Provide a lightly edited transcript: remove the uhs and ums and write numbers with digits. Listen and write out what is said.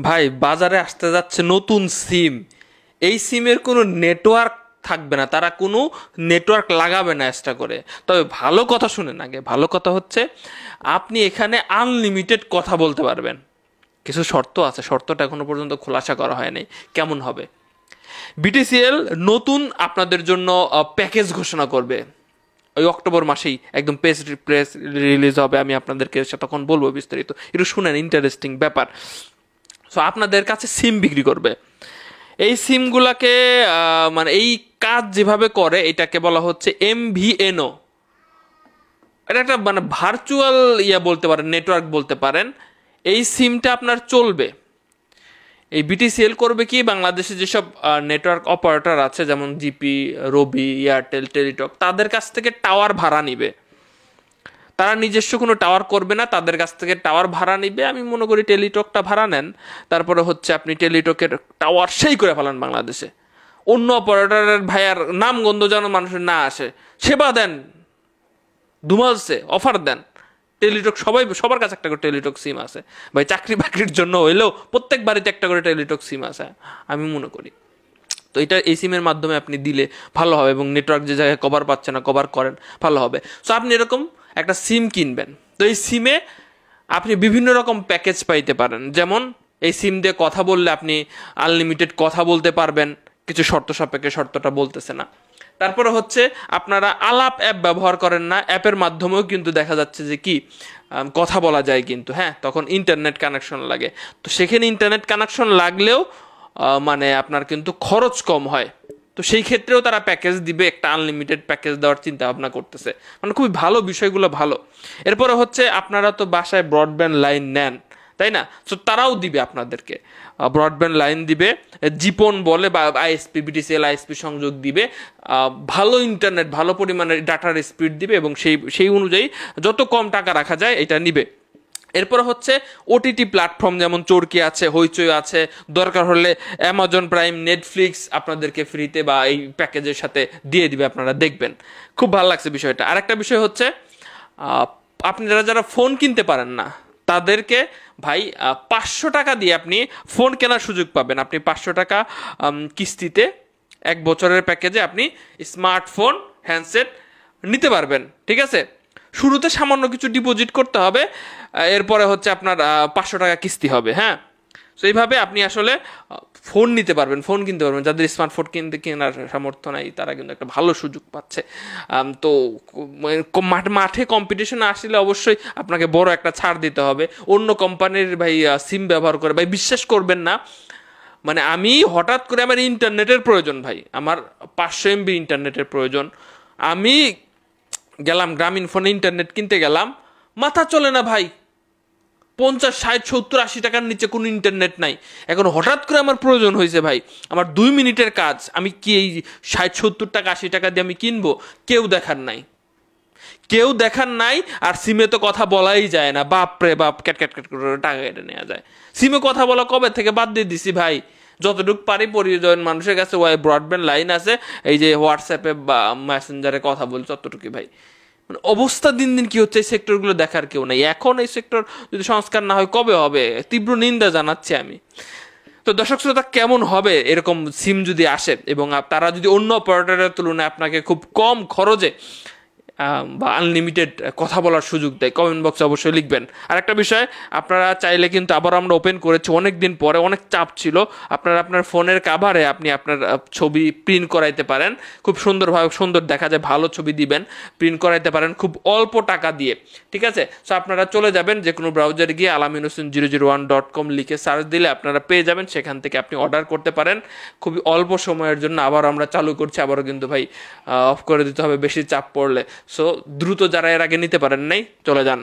ভাই বাজারে আসতে যাচ্ছে নতুন সিম। এই সিমের কোনো নেটওয়ার্ক থাকবে না, তারা কোনো নেটওয়ার্ক লাগাবে না এক্সট্রা করে। তবে ভালো কথা শুনেন, আগে ভালো কথা হচ্ছে আপনি এখানে আনলিমিটেড কথা বলতে পারবেন। কিছু শর্ত আছে, শর্তটা এখনো পর্যন্ত খোলাসা করা হয়নি কেমন হবে। বিটিসিএল নতুন আপনাদের জন্য প্যাকেজ ঘোষণা করবে ওই অক্টোবর মাসেই, একদম প্রেস রিলিজ হবে, আমি আপনাদেরকে তখন বলবো বিস্তারিত। একটু শুনেন, ইন্টারেস্টিং ব্যাপার। সো আপনাদের কাছে সিম বিক্রি করবে। এই সিমগুলাকে মানে এই কাজ যেভাবে করে এটাকে বলা হচ্ছে MVNO। এটা একটা মানে ভার্চুয়াল বলতে পারেন, নেটওয়ার্ক বলতে পারেন। এই সিমটা আপনার চলবে। এই বিটিসিএল করবে কি, বাংলাদেশে যেসব নেটওয়ার্ক অপারেটর আছে যেমন জিপি, রবি, এয়ারটেল, টেলিটক, তাদের কাছ থেকে টাওয়ার ভাড়া নিবে। তারা নিজস্ব কোনো টাওয়ার করবে না, তাদের কাছ থেকে টাওয়ার ভাড়া নিবে। আমি মনে করি টেলিটকটা ভাড়া নেন, তারপরে হচ্ছে আপনি টেলিটকের টাওয়ার সেই করে ফেলান বাংলাদেশে। অন্য অপারেটরের ভাইয়ার নাম গন্ধ যেন মানুষের না আসে, সেবা দেন, ধুমালসে অফার দেন। টেলিটক সবার কাছে একটা করে টেলিটক সিম আছে ভাই। চাকরি বাকরির জন্য হইলেও প্রত্যেক বাড়িতে একটা করে টেলিটক সিম আছে আমি মনে করি। তো এটা এই সিমের মাধ্যমে আপনি দিলে ভালো হবে, এবং নেটওয়ার্ক যে জায়গায় কভার পাচ্ছে না কভার করেন, ভালো হবে। সো আপনি এরকম একটা সিম কিনবেন। তো এই সিমে আপনি বিভিন্ন রকম প্যাকেজ পাইতে পারেন। যেমন এই সিম দিয়ে কথা বললে আপনি আনলিমিটেড কথা বলতে পারবেন, কিছু শর্ত সাপেক্ষে, শর্তটা বলতেছে না। তারপরে হচ্ছে আপনারা আলাপ অ্যাপ ব্যবহার করেন না, অ্যাপের মাধ্যমেও কিন্তু দেখা যাচ্ছে যে কি কথা বলা যায়, কিন্তু হ্যাঁ তখন ইন্টারনেট কানেকশন লাগে। তো সেখানে ইন্টারনেট কানেকশন লাগলেও মানে আপনার কিন্তু খরচ কম হয়। তো সেই ক্ষেত্রেও তারা প্যাকেজ দিবে, একটা আনলিমিটেড প্যাকেজ দেওয়ার চিন্তা ভাবনা করতেছে। মানে খুবই ভালো, বিষয়গুলো ভালো। এরপরে হচ্ছে আপনারা তো বাসায় ব্রডব্যান্ড লাইন নেন, তাই না? তো তারাও দিবে আপনাদেরকে ব্রডব্যান্ড লাইন দিবে, জিপন বলে বা আইএসপি, বিটিসিএল আইএসপি সংযোগ দিবে, ভালো ইন্টারনেট, ভালো পরিমাণের ডাটার স্পিড দিবে, এবং সেই অনুযায়ী যত কম টাকা রাখা যায় এটা নিবে। এরপর হচ্ছে ওটিটি প্ল্যাটফর্ম, যেমন চরকি আছে, হইচই আছে, দরকার হলে অ্যামাজন প্রাইম, নেটফ্লিক্স আপনাদেরকে ফ্রিতে বা এই প্যাকেজের সাথে দিয়ে দিবে, আপনারা দেখবেন। খুব ভালো লাগছে বিষয়টা। আরেকটা বিষয় হচ্ছে আপনারা যারা ফোন কিনতে পারেন না তাদেরকে ভাই 500 টাকা দিয়ে আপনি ফোন কেনার সুযোগ পাবেন। আপনি 500 টাকা কিস্তিতে 1 বছরের প্যাকেজে আপনি স্মার্টফোন, হ্যান্ডসেট নিতে পারবেন, ঠিক আছে? শুরুতে সামান্য কিছু ডিপোজিট করতে হবে, এরপরে হচ্ছে আপনার 500 টাকা কিস্তি হবে। হ্যাঁ, সো এইভাবে আপনি আসলে ফোন নিতে পারবেন, ফোন কিনতে পারবেন। যাদের স্মার্টফোন কেনার সামর্থ্য নাই তারা কিন্তু একটা ভালো সুযোগ পাচ্ছে। তো মাঠে কম্পিটিশন আসলে অবশ্যই আপনাকে বড় একটা ছাড় দিতে হবে। অন্য কোম্পানির ভাই সিম ব্যবহার করে ভাই বিশ্বাস করবেন না। মানে আমি হঠাৎ করে আমার ইন্টারনেটের প্রয়োজন ভাই, আমার 500 MB ইন্টারনেটের প্রয়োজন। আমি গেলাম গ্রামীণ ফোনে ইন্টারনেট কিনতে গেলাম, মাথা চলে না ভাই। 50, 60, 70, 80 টাকার নিচে কোনো ইন্টারনেট নাই। এখন হঠাৎ করে আমার প্রয়োজন হয়েছে ভাই, আমার 2 মিনিটের কাজ, আমি কি এই 60, 70 টাকা, 80 টাকা দিয়ে আমি কিনবো? কেউ দেখার নাই, কেউ দেখার নাই। আর সিমে তো কথা বলাই যায় না, বাপ রে বাপ, ক্যাট ক্যাট ক্যাট করে টাকা কেটে নেওয়া যায়। সিমে কথা বলা কবে থেকে বাদ দিয়ে দিছি ভাই। যতটুকু পারি পরিজন মানুষের কাছে ওই ব্রডব্যান্ড লাইন আছে, এই যে হোয়াটসঅ্যাপে বা মেসেঞ্জারে কথা বলছি ততটুকুই ভাই। মানে অবস্থা দিন দিন কি হচ্ছে, এই সেক্টরগুলো দেখার কেউ নাই। এখন এই সেক্টর যদি সংস্কার না হয় কবে হবে? তীব্র নিন্দা জানাচ্ছি আমি। তো দর্শক শ্রোতা, কেমন হবে এরকম সিম যদি আসে এবং তারা যদি অন্য অপারেটরের তুলনায় আপনাকে খুব কম খরচে বা আনলিমিটেড কথা বলার সুযোগ দেয়? কমেন্ট বক্সে অবশ্যই লিখবেন। আর একটা বিষয়, আপনারা চাইলে কিন্তু আবার আমরা ওপেন করেছি অনেক দিন পরে, অনেক চাপ ছিল, আপনারা আপনার ফোনের কাভারে আপনি আপনার ছবি প্রিন্ট করাইতে পারেন। খুব সুন্দরভাবে, সুন্দর দেখা যায়, ভালো ছবি দিবেন, প্রিন্ট করাইতে পারেন খুব অল্প টাকা দিয়ে, ঠিক আছে? সো আপনারা চলে যাবেন যে কোনো ব্রাউজারে গিয়ে alaminhosen001.com লিখে সার্চ দিলে আপনারা পেয়ে যাবেন, সেখান থেকে আপনি অর্ডার করতে পারেন খুবই অল্প সময়ের জন্য। আবার আমরা চালু করছি, আবারও কিন্তু ভাই অফ করে দিতে হবে বেশি চাপ পড়লে। সো দ্রুত যারা এর আগে নিতে পারেন নাই চলে যান।